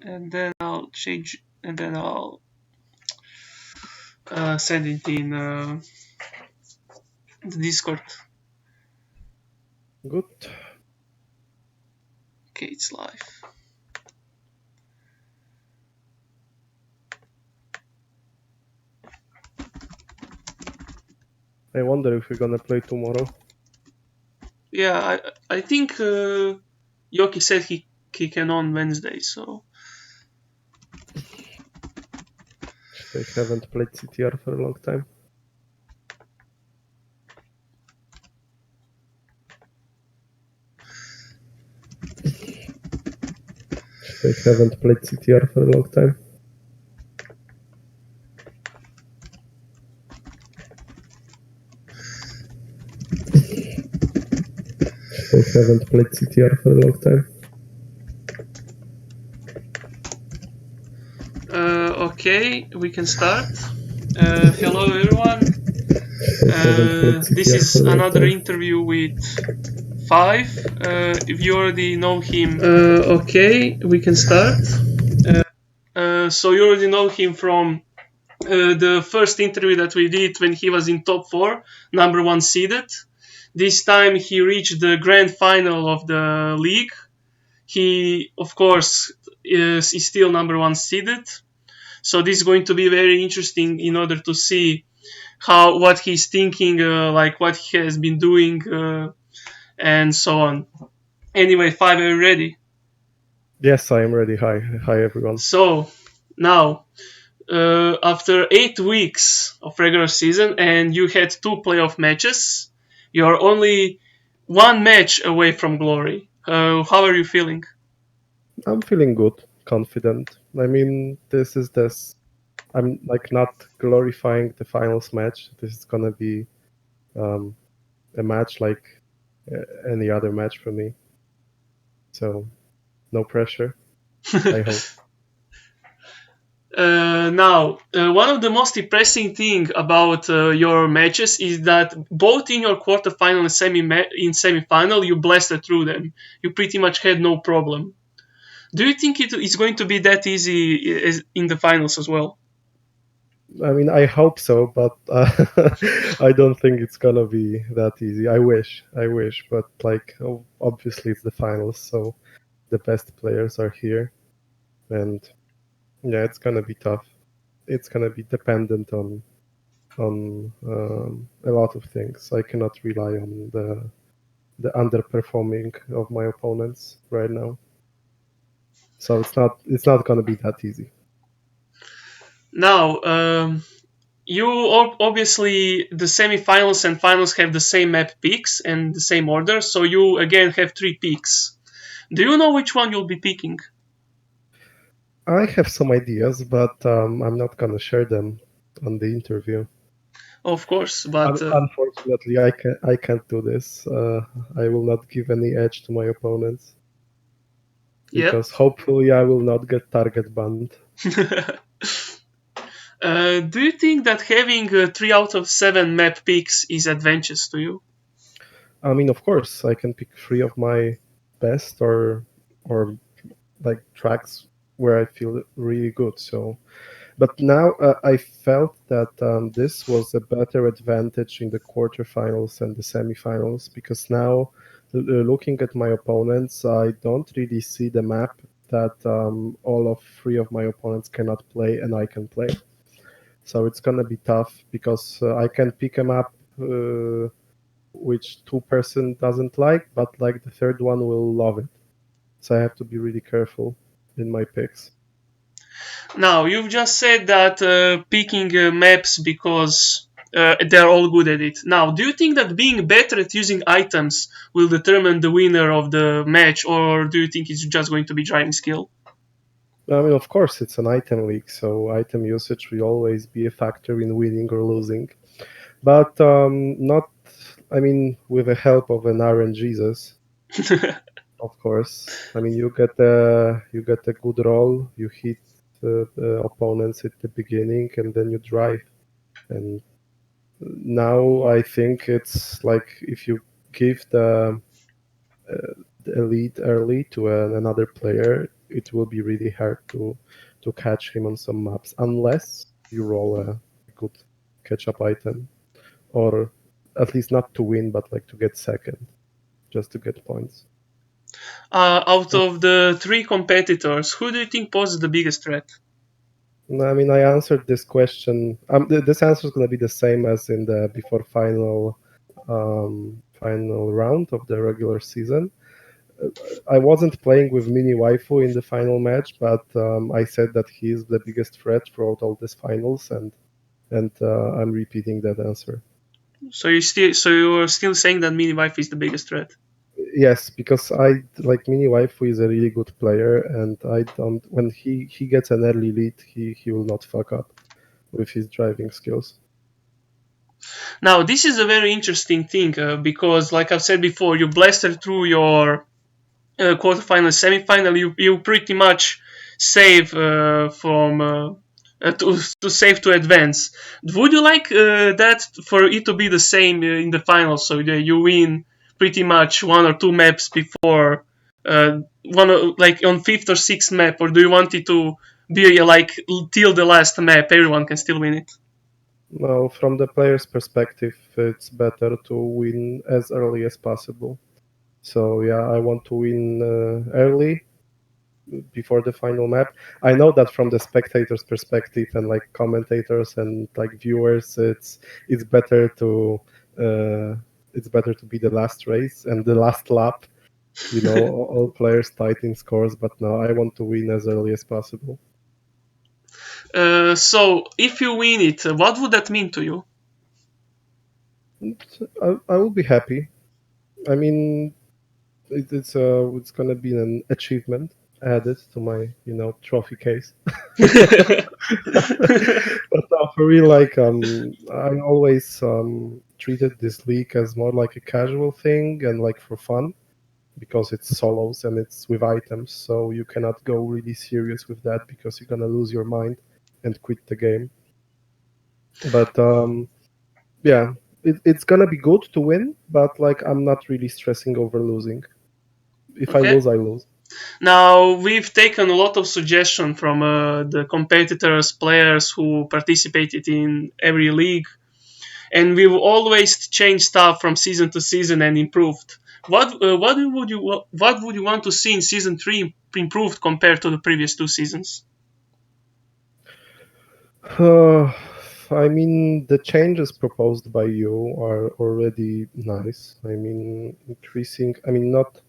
and then I'll change, and then I'll send it in the Discord. Good. Okay, it's live. I wonder if we're gonna play tomorrow. Yeah, I think Yoki said he can on Wednesday, so They haven't played CTR for a long time. They haven't played CTR for a long time. They haven't played CTR for a long time. okay, we can start. Hello everyone. This is another interview with Five. If you already know him, okay, we can start. So you already know him from the first interview that we did when he was in top 4, number 1 seeded. This time he reached the grand final of the league. He, of course, is still number 1 seeded. So this is going to be very interesting in order to see what he's thinking, like what he has been doing, and so on. Anyway, Five, are you ready? Yes, I am ready. Hi everyone. So now, after 8 weeks of regular season and you had 2 playoff matches, you are only 1 match away from glory. How are you feeling? I'm feeling good, confident. I mean, this is this. I'm like not glorifying the finals match. This is gonna be a match like any other match for me. So no pressure, I hope. Now, one of the most impressive thing about your matches is that both in your quarterfinal and semi-final, you blasted through them. You pretty much had no problem. Do you think it is going to be that easy in the finals as well? I mean, I hope so, but I don't think it's gonna be that easy. I wish, but like obviously it's the finals, so the best players are here, and yeah, it's gonna be tough. It's gonna be dependent on a lot of things. I cannot rely on the underperforming of my opponents right now. So it's not gonna be that easy. Now, you obviously the semi-finals and finals have the same map picks and the same order, so you again have 3 picks. Do you know which one you'll be picking? I have some ideas, but I'm not gonna share them on the interview. Of course, but Unfortunately, I can't do this. I will not give any edge to my opponents yeah. because hopefully I will not get target banned. Do you think that having 3 out of 7 map picks is advantageous to you? I mean, of course, I can pick 3 of my best or like tracks where I feel really good. So, but now I felt that this was a better advantage in the quarterfinals and the semifinals because now looking at my opponents, I don't really see the map that all of 3 of my opponents cannot play and I can play. So it's gonna be tough because I can pick a map which 2% doesn't like, but like the third one will love it. So I have to be really careful in my picks. Now, you've just said that picking maps because they're all good at it. Now, do you think that being better at using items will determine the winner of the match, or do you think it's just going to be driving skill? I mean, of course, it's an item league, so item usage will always be a factor in winning or losing. But not, I mean, with the help of an RNGesus, of course. I mean, you get a good roll, you hit the opponents at the beginning, and then you drive. And now I think it's like if you give the lead early to another player, it will be really hard to catch him on some maps unless you roll a good catch-up item, or at least not to win, but like to get second, just to get points. Out of the three competitors, who do you think poses the biggest threat? I mean, I answered this question. This answer is going to be the same as in the before final round of the regular season. I wasn't playing with Mini Waifu in the final match, but I said that he is the biggest threat throughout all these finals, and I'm repeating that answer. So you're still saying that Mini Wife is the biggest threat? Yes, because I like Mini Waifu is a really good player, and I don't. When he gets an early lead, he will not fuck up with his driving skills. Now, this is a very interesting thing because, like I've said before, you blasted through your quarterfinal, semifinal. You pretty much save from to save to advance. Would you like that for it to be the same in the finals? So you win pretty much one or two maps before like on fifth or sixth map, or do you want it to be like till the last map? Everyone can still win it. No, from the player's perspective, it's better to win as early as possible. So yeah, I want to win early before the final map. I know that from the spectators' perspective and like commentators and like viewers, it's better to be the last race and the last lap. You know, all players tight in scores, but no, I want to win as early as possible. So if you win it, what would that mean to you? I will be happy. I mean, it's gonna be an achievement added to my trophy case. But for real, like I always treated this league as more like a casual thing and like for fun, because it's solos and it's with items, so you cannot go really serious with that because you're gonna lose your mind and quit the game. But yeah, it's gonna be good to win, but like I'm not really stressing over losing. If I Okay. lose, I lose. Now, we've taken a lot of suggestions from the competitors, players who participated in every league, and we've always changed stuff from season to season and improved. What would you want to see in season 3 improved compared to the previous two seasons? I mean, the changes proposed by you are already nice. I mean, not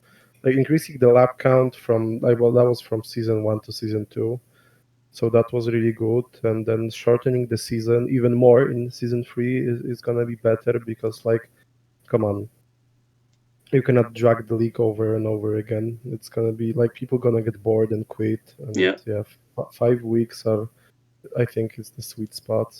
like increasing the lap count from well, that was from season 1 to season 2, so that was really good. And then shortening the season even more in season 3 is gonna be better, because like, come on, you cannot drag the league over and over again. It's gonna be like people gonna get bored and quit. And Yeah. yeah, 5 weeks are, I think, is the sweet spot.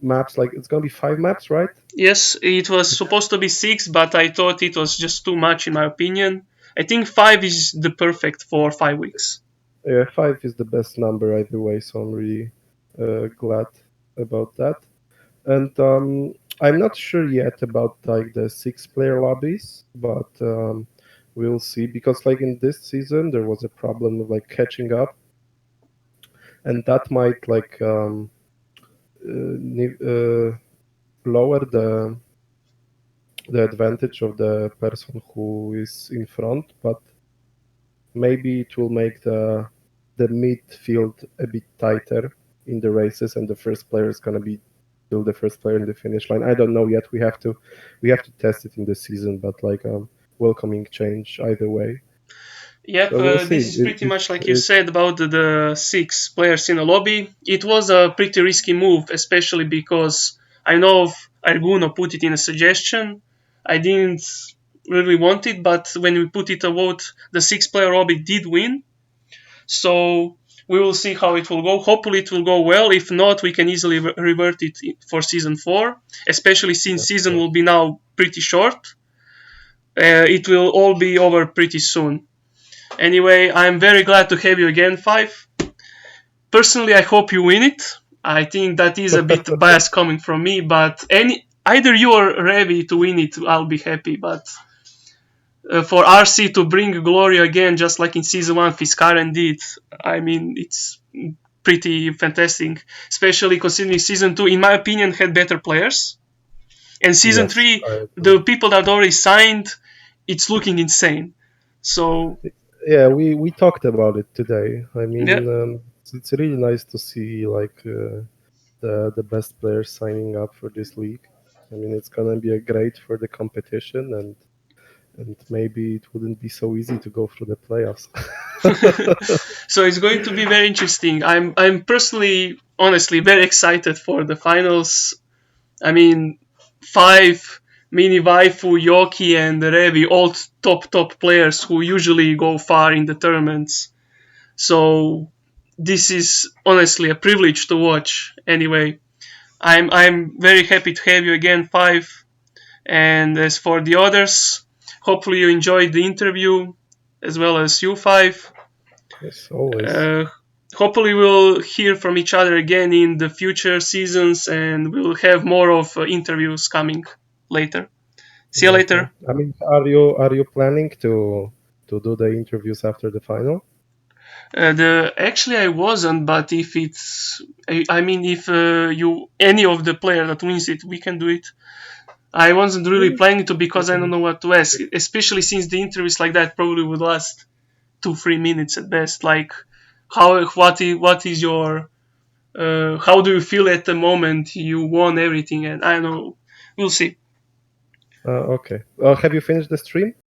Maps, like it's gonna be 5 maps, right? Yes, it was supposed to be 6, but I thought it was just too much in my opinion. I think 5 is the perfect for 5 weeks. Yeah, 5 is the best number either way, so I'm really glad about that. And I'm not sure yet about like the 6-player lobbies, but we'll see, because like in this season there was a problem of like catching up, and that might like lower the advantage of the person who is in front, but maybe it will make the midfield a bit tighter in the races, and the first player is gonna be still the first player in the finish line. I don't know yet. We have to test it in the season, but like welcoming change either way. Yep, So we'll this see. is pretty much like you said about the 6 players in a lobby. It was a pretty risky move, especially because I know Arguno put it in a suggestion. I didn't really want it, but when we put it a vote, the 6-player lobby did win. So we will see how it will go. Hopefully, it will go well. If not, we can easily revert it for season 4, especially since season will be now pretty short. It will all be over pretty soon. Anyway, I'm very glad to have you again, Five. Personally, I hope you win it. I think that is a bit bias coming from me, but either you or Revi to win it, I'll be happy. But for RC to bring glory again, just like in season 1 Fiskaren did. I mean, it's pretty fantastic, especially considering season 2, in my opinion, had better players. And season Yes, 3, I the agree. people that already signed, it's looking insane. So, Yeah, we talked about it today. I yeah. mean, it's really nice to see like the best players signing up for this league. I mean, it's gonna be a great for the competition, and maybe it wouldn't be so easy to go through the playoffs. So it's going to be very interesting. I'm personally, honestly, very excited for the finals. I mean, 5 Mini Waifu, Yoki, and Revi, all top players who usually go far in the tournaments. So this is honestly a privilege to watch. Anyway, I'm very happy to have you again, 5. And as for the others, hopefully you enjoyed the interview as well as you, 5. Yes, always. Uh, Hopefully we'll hear from each other again in the future seasons, and we'll have more of interviews coming later. See you Okay. later. I mean, are you planning to do the interviews after the final? The Actually I wasn't, but if it's, I mean, if you any of the player that wins it, we can do it. I wasn't really Yeah. planning to because I don't Okay. know what to ask, especially since the interviews like that probably would last 2-3 minutes at best. Like, what is your how do you feel at the moment you won everything? And I don't know, we'll see. Okay. Have you finished the stream?